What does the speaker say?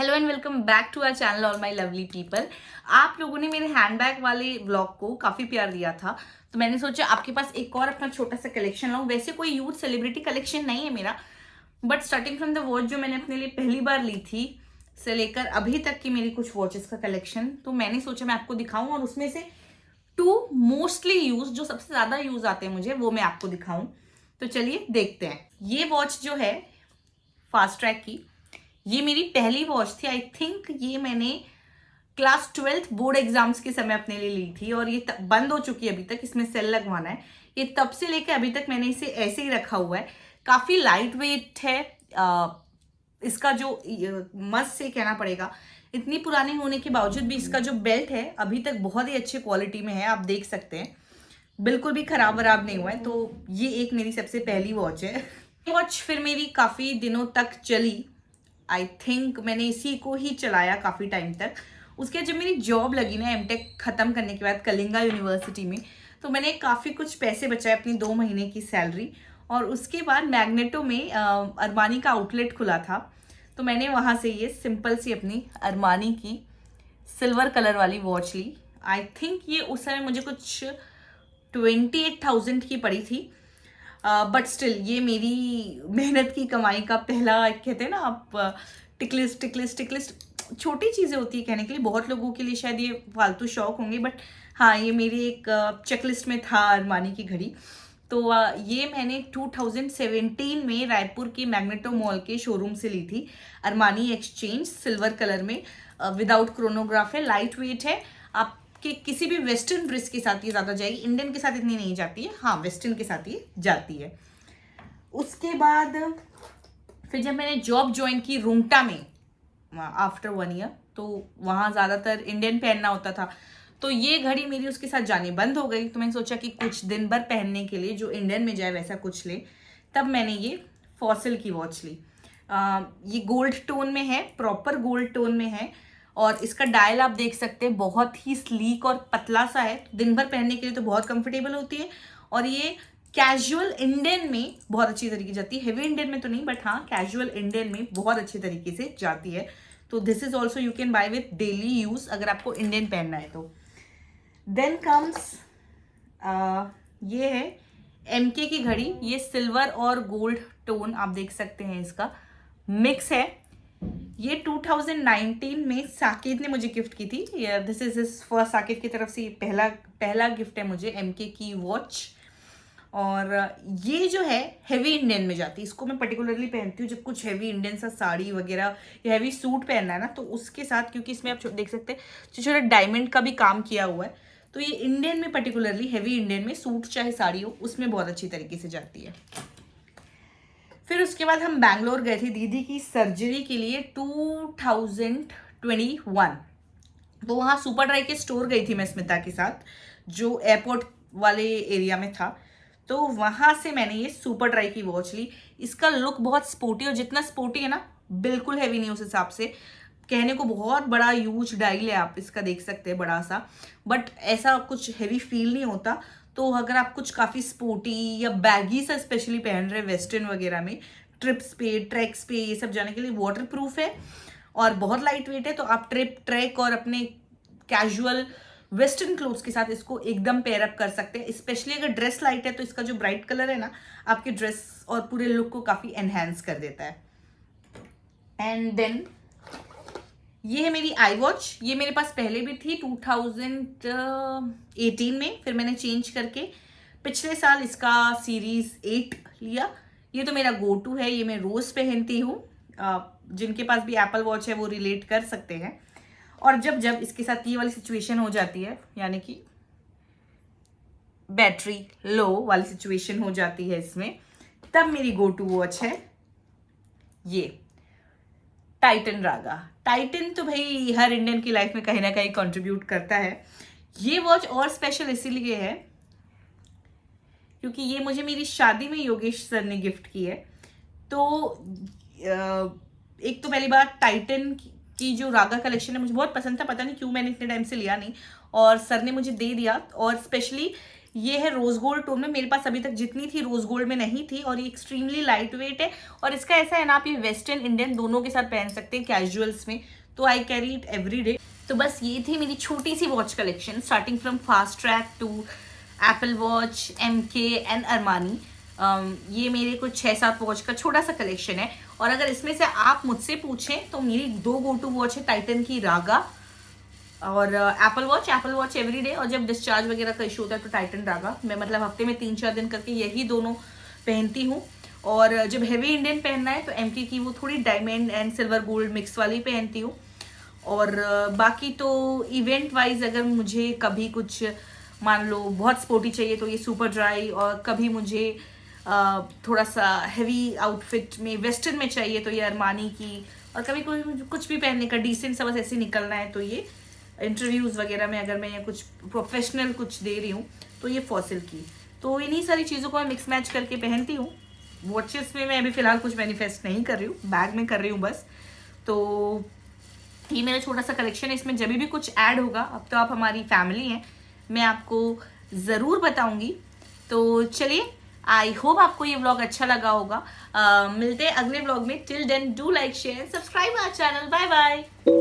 Hello and welcome back to our channel all my lovely people. आप लोगों ने मेरे हैंडबैग वाले व्लॉग को काफ़ी प्यार दिया था, तो मैंने सोचा आपके पास एक और अपना छोटा सा कलेक्शन लाऊं। वैसे कोई यूथ सेलिब्रिटी कलेक्शन नहीं है मेरा, but starting from the watch जो मैंने अपने लिए पहली बार ली थी से लेकर अभी तक की मेरी कुछ वॉचेस का कलेक्शन, तो मैंने सोचा मैं आपको दिखाऊं और उसमें से टू मोस्टली यूज जो सबसे ज़्यादा यूज आते हैं मुझे वो मैं आपको दिखाऊं। तो चलिए देखते हैं। ये वॉच जो है फास्ट ट्रैक की, ये मेरी पहली वॉच थी। आई थिंक ये मैंने क्लास 12th बोर्ड एग्जाम्स के समय अपने लिए ली थी और ये बंद हो चुकी है अभी तक, इसमें सेल लगवाना है। ये तब से लेकर अभी तक मैंने इसे ऐसे ही रखा हुआ है। काफी लाइट वेट है। इसका जो मस्त से कहना पड़ेगा, इतनी पुरानी होने के बावजूद भी इसका जो बेल्ट है अभी तक बहुत ही अच्छी क्वालिटी में है। आप देख सकते हैं बिल्कुल भी खराब वराब नहीं हुआ है। तो ये एक मेरी सबसे पहली वॉच है। वॉच फिर मेरी काफी दिनों तक चली। आई थिंक मैंने इसी को ही चलाया काफ़ी टाइम तक। उसके बाद जब मेरी जॉब लगी ना एमटेक ख़त्म करने के बाद कलिंगा यूनिवर्सिटी में, तो मैंने काफ़ी कुछ पैसे बचाए अपनी 2 महीने की सैलरी, और उसके बाद मैग्नेटो में अरमानी का आउटलेट खुला था, तो मैंने वहाँ से ये सिंपल सी अपनी अरमानी की सिल्वर कलर वाली वॉच ली। आई थिंक ये उस समय मुझे कुछ 28,000 की पड़ी थी, बट स्टिल ये मेरी मेहनत की कमाई का पहला, कहते हैं ना आप, टिकलिस्ट टिकलिस्ट टिकलिस्ट। छोटी चीज़ें होती है कहने के लिए, बहुत लोगों के लिए शायद ये फालतू शौक होंगे, बट हाँ ये मेरी एक चेकलिस्ट में था अरमानी की घड़ी। तो ये मैंने 2017 में रायपुर के मैग्नेटो मॉल के शोरूम से ली थी। अरमानी एक्सचेंज सिल्वर कलर में, विदाउट क्रोनोग्राफ है, लाइट वेट है। आपके किसी भी वेस्टर्न ड्रेस के साथ ये ज़्यादा जाएगी, इंडियन के साथ इतनी नहीं जाती है, हाँ वेस्टर्न के साथ ये जाती है। उसके बाद फिर जब मैंने जॉब ज्वाइन की रुंगटा में आफ्टर 1 ईयर, तो वहाँ ज़्यादातर इंडियन पहनना होता था, तो ये घड़ी मेरी उसके साथ जानी बंद हो गई। तो मैंने सोचा कि कुछ दिन भर पहनने के लिए जो इंडियन में जाए वैसा कुछ ले, तब मैंने ये फॉसिल की वॉच ली। ये गोल्ड टोन में है, प्रॉपर गोल्ड टोन में है, और इसका डायल आप देख सकते हैं बहुत ही स्लीक और पतला सा है। दिन भर पहनने के लिए तो बहुत कंफर्टेबल होती है, और ये कैजुअल इंडियन में बहुत अच्छी तरीके जाती है। हेवी इंडियन में तो नहीं, बट हाँ कैजुअल इंडियन में बहुत अच्छी तरीके से जाती है। तो this is also you can buy with daily use अगर आपको इंडियन पहनना है तो। देन कम्स ये है एमके की घड़ी। ये सिल्वर और गोल्ड टोन आप देख सकते हैं, इसका मिक्स है। ये 2019 में साकेत ने मुझे गिफ्ट की थी। This is his first, Saket की तरफ से पहला पहला गिफ्ट है मुझे एमके की वॉच। और ये जो है हैवी इंडियन में जाती है, इसको मैं पर्टिकुलरली पहनती हूँ जब कुछ हैवी इंडियन सा साड़ी वगैरह या हैवी सूट पहनना है ना, तो उसके साथ, क्योंकि इसमें आप देख सकते हैं छोटे छोटे डायमंड का भी काम किया हुआ है, तो ये इंडियन में पर्टिकुलरली हैवी इंडियन में सूट चाहे साड़ी हो उसमें बहुत अच्छी तरीके से जाती है। फिर उसके बाद हम बैंगलोर गए थे दीदी की सर्जरी के लिए 2021, तो वहाँ सुपर ड्राई के स्टोर गई थी मैं स्मिता के साथ, जो एयरपोर्ट वाले एरिया में था। तो वहाँ से मैंने ये सुपर ड्राई की वॉच ली। इसका लुक बहुत स्पोर्टी, और जितना स्पोर्टी है ना बिल्कुल हैवी नहीं उस हिसाब से। कहने को बहुत बड़ा यूज डायल है, आप इसका देख सकते हैं बड़ा सा, बट ऐसा कुछ हैवी फील नहीं होता। तो अगर आप कुछ काफ़ी स्पोर्टी या बैगी सा स्पेशली पहन रहे वेस्टर्न वगैरह में, ट्रिप्स पे ट्रैक्स पे ये सब जाने के लिए, वाटर प्रूफ है और बहुत लाइट वेट है, तो आप ट्रिप ट्रैक और अपने कैजुअल वेस्टर्न क्लोथ्स के साथ इसको एकदम पेयर अप कर सकते हैं। स्पेशली अगर ड्रेस लाइट है तो इसका जो ब्राइट कलर है ना, आपके ड्रेस और पूरे लुक को काफ़ी एनहेंस कर देता है। एंड देन ये है मेरी आई वॉच। ये मेरे पास पहले भी थी 2018 में, फिर मैंने चेंज करके पिछले साल इसका सीरीज 8 लिया। ये तो मेरा गो टू है, ये मैं रोज पहनती हूँ। जिनके पास भी एप्पल वॉच है वो रिलेट कर सकते हैं। और जब जब इसके साथ ये वाली सिचुएशन हो जाती है, यानी कि बैटरी लो वाली सिचुएशन हो जाती है इसमें, तब मेरी गो टू वॉच है ये टाइटन रागा। टाइटन तो भाई हर इंडियन की लाइफ में कहीं ना कहीं कंट्रीब्यूट करता है। ये वॉच और स्पेशल इसीलिए है क्योंकि ये मुझे मेरी शादी में योगेश सर ने गिफ्ट की है। तो एक तो पहली बार टाइटन की जो रागा कलेक्शन है मुझे बहुत पसंद था, पता नहीं क्यों मैंने इतने टाइम से लिया नहीं, और सर ने मुझे दे दिया। और स्पेशली ये है रोज गोल्ड टोन में, मेरे पास अभी तक जितनी थी रोज गोल्ड में नहीं थी, और ये एक्सट्रीमली लाइट वेट है, और इसका ऐसा है ना, आप ये वेस्टर्न इंडियन दोनों के साथ पहन सकते हैं कैजुअल्स में, तो I carry it every day. तो बस ये थी मेरी छोटी सी watch collection, starting from Fastrack to Apple watch, MK and Armani. ये मेरे कुछ 6-7 वॉच का छोटा सा कलेक्शन है। और अगर इसमें से आप मुझसे पूछें तो मेरी 2 गो टू वॉच है, टाइटन की रागा और एप्पल वॉच एवरीडे, और जब डिस्चार्ज वगैरह का इशू होता है तो टाइटन रागा। मैं मतलब हफ्ते में 3-4 दिन करके यही दोनों पहनती हूँ। और जब हैवी इंडियन पहनना है तो MK की वो थोड़ी diamond and silver gold mix वाली पहनती हूँ। और बाकी तो इवेंट वाइज अगर मुझे कभी कुछ मान लो बहुत स्पोर्टी चाहिए तो ये सुपर ड्राई, और कभी मुझे थोड़ा सा हैवी आउटफिट में वेस्टर्न में चाहिए तो ये अरमानी की, और कभी कोई कुछ भी पहनने का डिसेंट सा बस ऐसे निकलना है तो ये इंटरव्यूज़ वगैरह में अगर मैं कुछ प्रोफेशनल कुछ दे रही हूँ तो ये फॉसिल की। तो इन्हीं सारी चीज़ों को मैं मिक्स मैच करके पहनती हूँ। वॉचेस में मैं अभी फ़िलहाल कुछ मैनिफेस्ट नहीं कर रही हूँ, बैग में कर रही हूँ बस। तो ये मेरा छोटा सा कलेक्शन है, इसमें जब भी कुछ ऐड होगा, अब तो आप हमारी फैमिली हैं, मैं आपको ज़रूर बताऊंगी। तो चलिए, आई होप आपको ये व्लॉग अच्छा लगा होगा। मिलते हैं अगले व्लॉग में। Till then do like share subscribe our channel. Bye bye.